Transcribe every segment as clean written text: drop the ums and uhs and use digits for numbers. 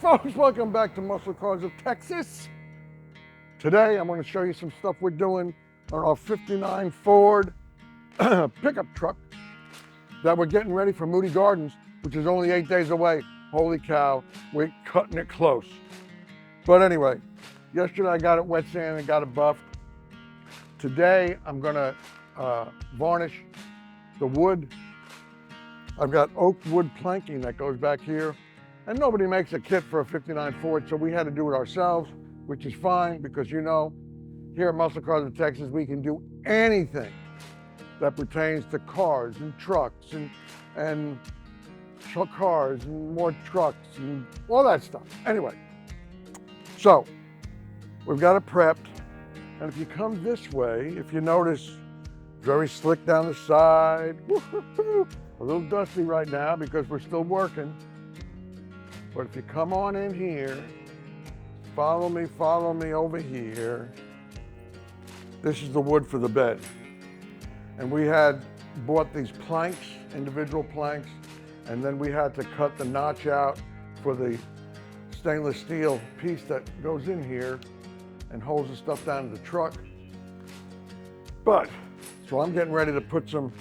folks, welcome back to Muscle Cars of Texas. Today I'm going to show you some stuff we're doing on our 59 Ford pickup truck that we're getting ready for Moody Gardens, which is only 8 days away. Holy cow, we're cutting it close. But anyway, yesterday I got it wet sand and got it buffed. Today I'm going to varnish the wood. I've got oak wood planking that goes back here. And nobody makes a kit for a 59 Ford, so we had to do it ourselves, which is fine because, you know, here at Muscle Cars of Texas, we can do anything that pertains to cars and trucks and cars and more trucks and all that stuff. Anyway, so we've got it prepped. And if you come this way, if you notice, very slick down the side. A little dusty right now because we're still working. But if you come on in here, follow me over here. This is the wood for the bed. And we had bought these planks, individual planks, and then we had to cut the notch out for the stainless steel piece that goes in here and holds the stuff down in the truck. But, so I'm getting ready to put some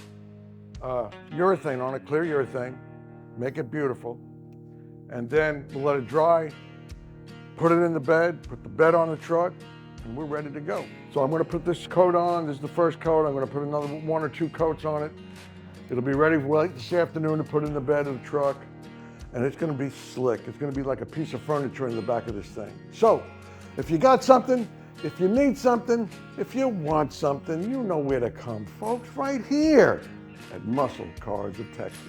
urethane on it, clear urethane, make it beautiful. And then we'll let it dry, put it in the bed, put the bed on the truck, and we're ready to go. So I'm gonna put this coat on. This is the first coat. I'm gonna put another 1 or 2 coats on it. It'll be ready late this afternoon to put in the bed of the truck. And it's gonna be slick. It's gonna be like a piece of furniture in the back of this thing. So if you got something, if you need something, if you want something, you know where to come, folks, right here at Muscle Cars of Texas.